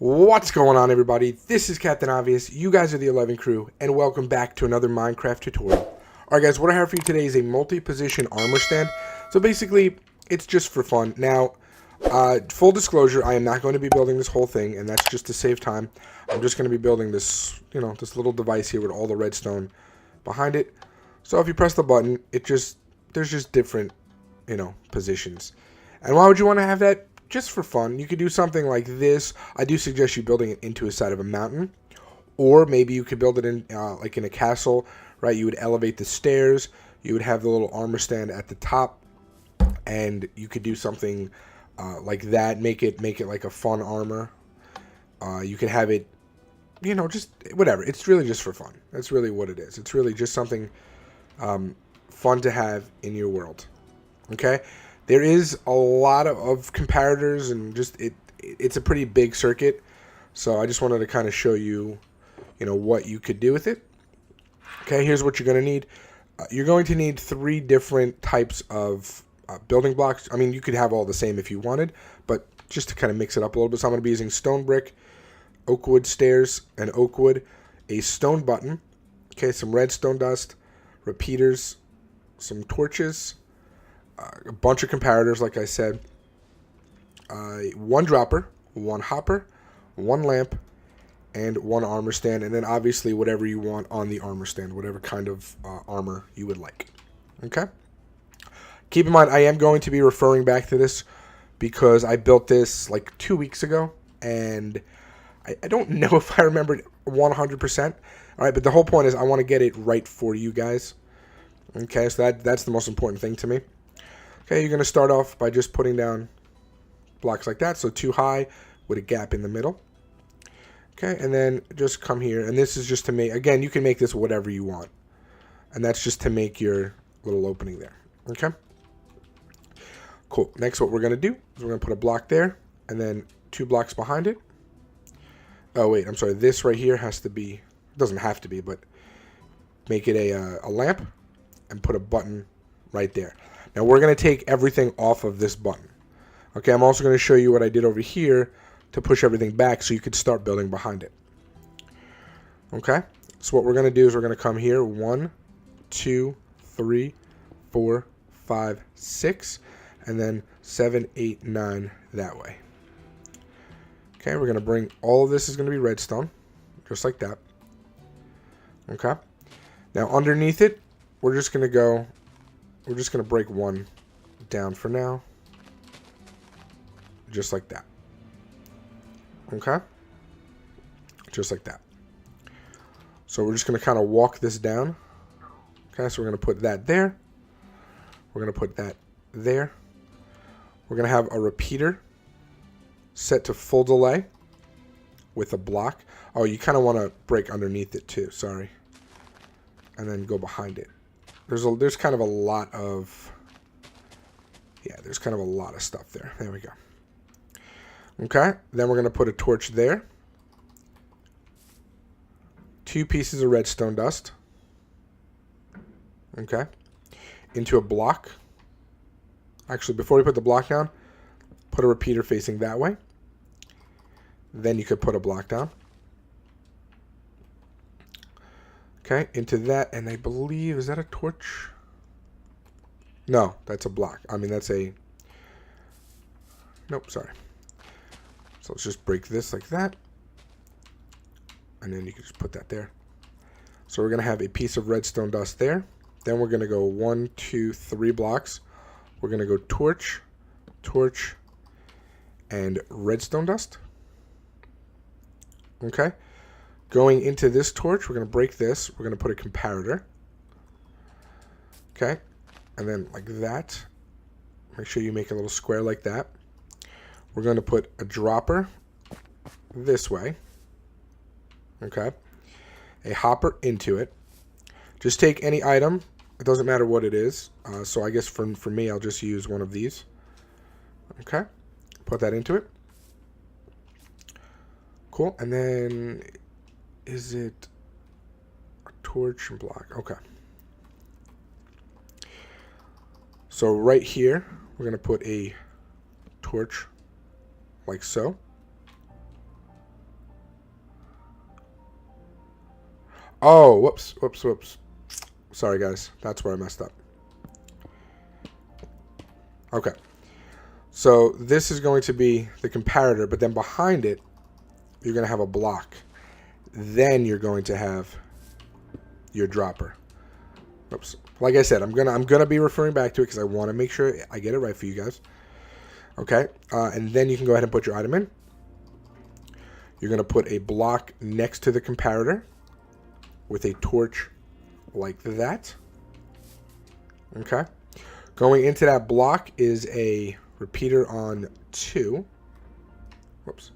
What's going on, everybody? This is Captain Obvious. You guys are the 11 crew, and welcome back to another Minecraft tutorial. Alright guys, what I have for you today is a multi-position armor stand. So basically, it's just for fun. Now, full disclosure, I am not going to be building this whole thing, and that's just to save time. I'm just going to be building this, this little device here with all the redstone behind it. So if you press the button, there's just different, positions. And why would you want to have that? Just for fun. You could do something like this. I do suggest you building it into a side of a mountain, or maybe you could build it in like in a castle, right? You would elevate the stairs. You would have the little armor stand at the top, and you could do something like that. Make it like a fun armor. You could have it, just whatever. It's really just for fun. That's really what it is. It's really just something fun to have in your world. Okay. There is a lot of comparators, and just it's a pretty big circuit. So I just wanted to kind of show you, what you could do with it. Okay, here's what you're going to need. You're going to need 3 different types of building blocks. I mean, you could have all the same if you wanted, but just to kind of mix it up a little bit. So I'm going to be using stone brick, oak wood stairs, and oak wood, a stone button, okay, some redstone dust, repeaters, some torches, a bunch of comparators, like I said, 1 dropper, 1 hopper, 1 lamp, and 1 armor stand, and then obviously whatever you want on the armor stand, whatever kind of armor you would like. Okay? Keep in mind, I am going to be referring back to this because I built this like 2 weeks ago, and I don't know if I remembered 100%. All right, but the whole point is I want to get it right for you guys. Okay, so that's the most important thing to me. Okay, you're going to start off by just putting down blocks like that, so 2 high with a gap in the middle. Okay, and then just come here, and this is just to make, again, you can make this whatever you want. And that's just to make your little opening there. Okay? Cool. Next, what we're going to do is we're going to put a block there, and then 2 blocks behind it. Oh, wait, I'm sorry. This right here has to be, it doesn't have to be, but make it a lamp and put a button right there. Now we're going to take everything off of this button. Okay, I'm also going to show you what I did over here to push everything back so you could start building behind it. Okay, so what we're going to do is we're going to come here, 1, 2, 3, 4, 5, 6, and then 7, 8, 9 that way. Okay, we're going to bring all of this is going to be redstone, just like that. Okay, now underneath it, we're just going to break 1 down for now. Just like that. Okay? Just like that. So we're just going to kind of walk this down. Okay, so we're going to put that there. We're going to put that there. We're going to have a repeater set to full delay with a block. Oh, you kind of want to break underneath it too. Sorry. And then go behind it. There's kind of a lot of, there's kind of a lot of stuff there. There we go. Okay, then we're going to put a torch there. 2 pieces of redstone dust. Okay, into a block. Actually, before we put the block down, put a repeater facing that way. Then you could put a block down. Okay, into that, and I believe, is that a torch? No, that's a block. I mean, that's a, nope, sorry. So let's just break this like that. And then you can just put that there. So we're going to have a piece of redstone dust there. Then we're going to go 1, 2, 3 blocks. We're going to go torch, torch, and redstone dust. Okay. Going into this torch, we're going to break this. We're going to put a comparator. Okay. And then like that. Make sure you make a little square like that. We're going to put a dropper this way. Okay. A hopper into it. Just take any item. It doesn't matter what it is. So I guess for me, I'll just use one of these. Okay. Put that into it. Cool. And then, is it a torch and block? Okay. So right here, we're going to put a torch like so. Oh, whoops. Sorry, guys. That's where I messed up. Okay. So this is going to be the comparator, but then behind it, you're going to have a block. Then you're going to have your dropper. Oops. Like I said, I'm gonna be referring back to it because I want to make sure I get it right for you guys. Okay. And then you can go ahead and put your item in. You're going to put a block next to the comparator with a torch like that. Okay. Going into that block is a repeater on 2. Whoops.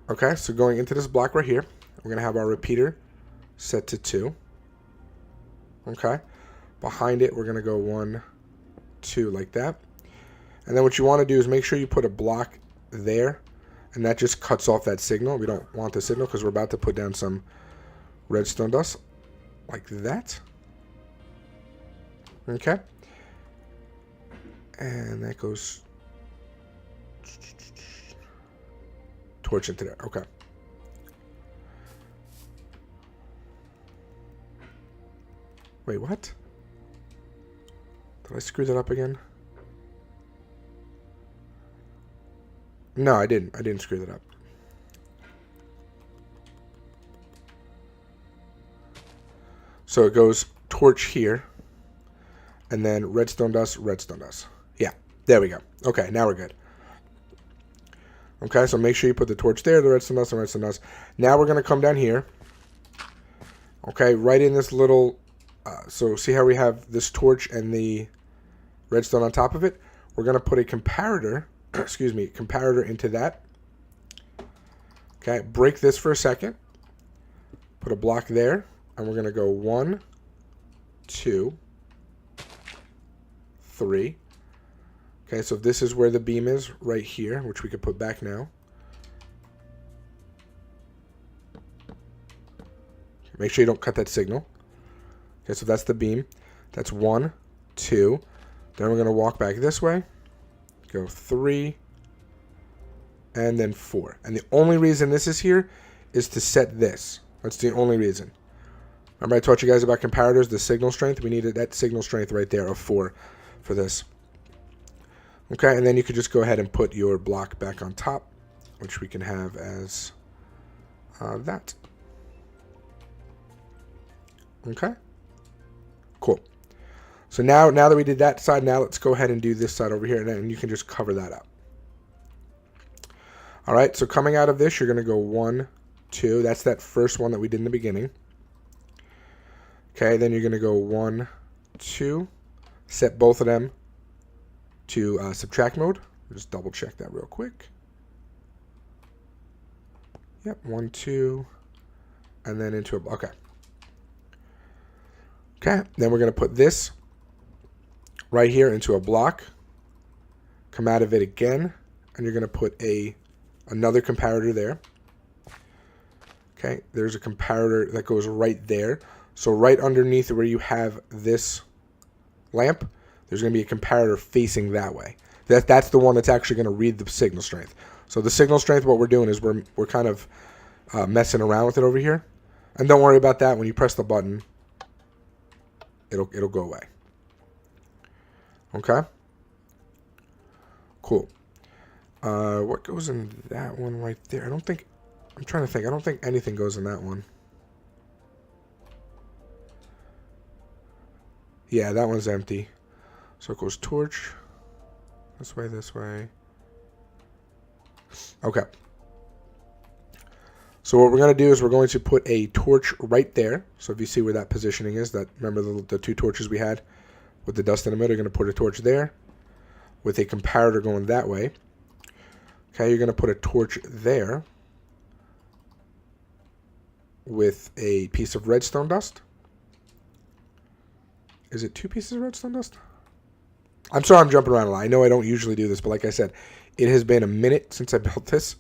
Okay, so going into this block right here, we're going to have our repeater set to 2. Okay. Behind it, we're going to go 1, 2 like that. And then what you want to do is make sure you put a block there, and that just cuts off that signal. We don't want the signal because we're about to put down some redstone dust like that. Okay. And that goes torch into there. Okay. Wait, what? Did I screw that up again? No, I didn't. I didn't screw that up. So it goes torch here, and then redstone dust, redstone dust. Yeah, there we go. Okay, now we're good. Okay, so make sure you put the torch there, the redstone dust, and redstone dust. Now we're going to come down here. Okay, right in this little, so see how we have this torch and the redstone on top of it? We're going to put a comparator, excuse me, comparator into that. Okay, break this for a second. Put a block there, and we're going to go 1, 2, 3. Okay, so this is where the beam is, right here, which we could put back now. Make sure you don't cut that signal. Okay, so that's the beam. That's 1, 2. Then we're going to walk back this way. Go 3. And then 4. And the only reason this is here is to set this. That's the only reason. Remember I taught you guys about comparators, the signal strength? We needed that signal strength right there of 4 for this. Okay, and then you could just go ahead and put your block back on top, which we can have as that. Okay, cool. So now that we did that side, now let's go ahead and do this side over here, and then you can just cover that up. All right, so coming out of this, you're going to go 1, 2. That's that first one that we did in the beginning. Okay, then you're going to go 1, 2. Set both of them to subtract mode. Just double check that real quick. Yep, 1, 2, and then into a, okay. Okay, then we're going to put this right here into a block. Come out of it again, and you're going to put another comparator there. Okay, there's a comparator that goes right there. So right underneath where you have this lamp, there's going to be a comparator facing that way. That's the one that's actually going to read the signal strength. So the signal strength, what we're doing is we're kind of messing around with it over here. And don't worry about that. When you press the button, it'll go away. Okay? Cool. What goes in that one right there? I'm trying to think. I don't think anything goes in that one. Yeah, that one's empty. So it goes torch. This way. Okay. So what we're going to do is we're going to put a torch right there. So if you see where that positioning is, remember the 2 torches we had with the dust in the middle, you're going to put a torch there with a comparator going that way. Okay, you're going to put a torch there with a piece of redstone dust. Is it 2 pieces of redstone dust? I'm sorry I'm jumping around a lot. I know I don't usually do this, but like I said, it has been a minute since I built this.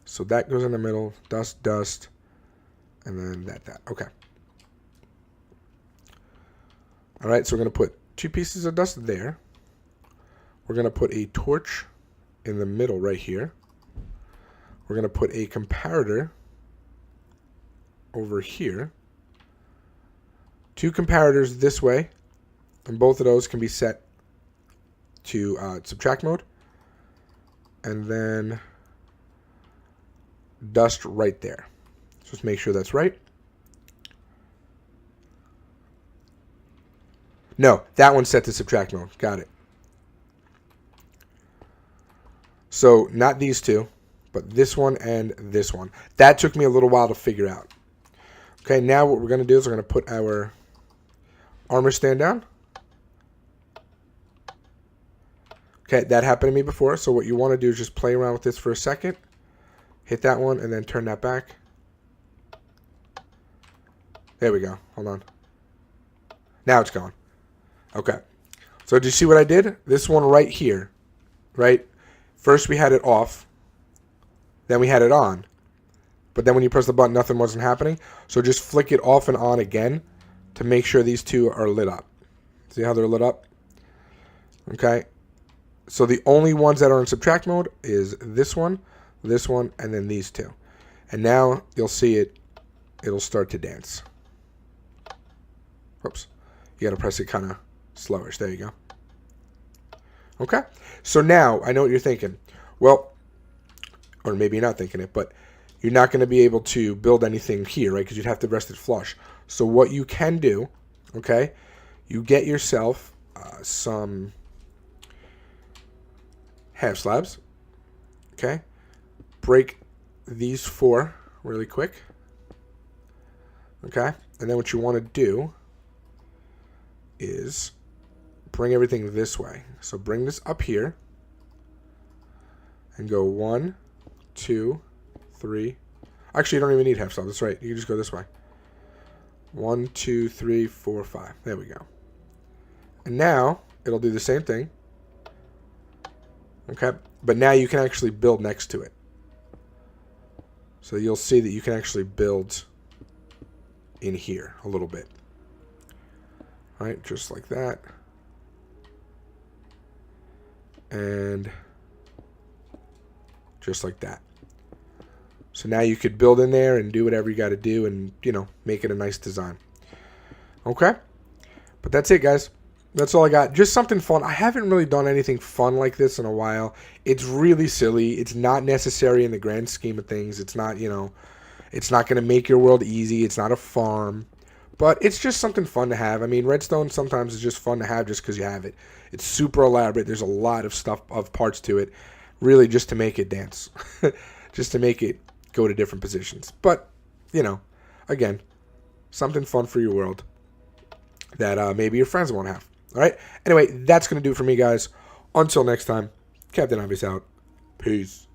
So that goes in the middle, dust, and then that. Okay. All right, so we're going to put 2 pieces of dust there. We're going to put a torch in the middle right here. We're going to put a comparator over here. 2 comparators this way, and both of those can be set to subtract mode. And then dust right there. Just make sure that's right. No, that one's set to subtract mode. Got it. So not these two, but this one and this one. That took me a little while to figure out. Okay, now what we're going to do is we're going to put our armor stand down. Okay, that happened to me before, so what you want to do is just play around with this for a second. Hit that one and then turn that back. There we go. Hold on. Now it's gone. Okay. So do you see what I did? This one right here, right? First we had it off. Then we had it on. But then when you press the button, nothing wasn't happening. So just flick it off and on again to make sure these two are lit up. See how they're lit up? Okay. So the only ones that are in subtract mode is this one, and then these two. And now you'll see it. It'll start to dance. Oops. You got to press it kind of slowish. There you go. Okay. So now I know what you're thinking. Well, or maybe you're not thinking it, but you're not going to be able to build anything here, right? Because you'd have to rest it flush. So what you can do, okay, you get yourself some half slabs, okay? Break these 4 really quick, okay? And then what you want to do is bring everything this way. So bring this up here and go 1, 2, 3. Actually, you don't even need half slabs. That's right. You can just go this way. 1, 2, 3, 4, 5. There we go. And now it'll do the same thing. Okay, but now you can actually build next to it. So you'll see that you can actually build in here a little bit. All right, just like that. And just like that. So now you could build in there and do whatever you got to do and, you know, make it a nice design. Okay? But that's it, guys. That's all I got. Just something fun. I haven't really done anything fun like this in a while. It's really silly. It's not necessary in the grand scheme of things. It's not, you know, it's not going to make your world easy. It's not a farm. But it's just something fun to have. I mean, redstone sometimes is just fun to have just because you have it. It's super elaborate. There's a lot of stuff, of parts to it, really just to make it dance. Just to make it go to different positions. But, you know, again, something fun for your world that maybe your friends won't have. All right. Anyway, that's going to do it for me, guys. Until next time, Captain Obvious out. Peace.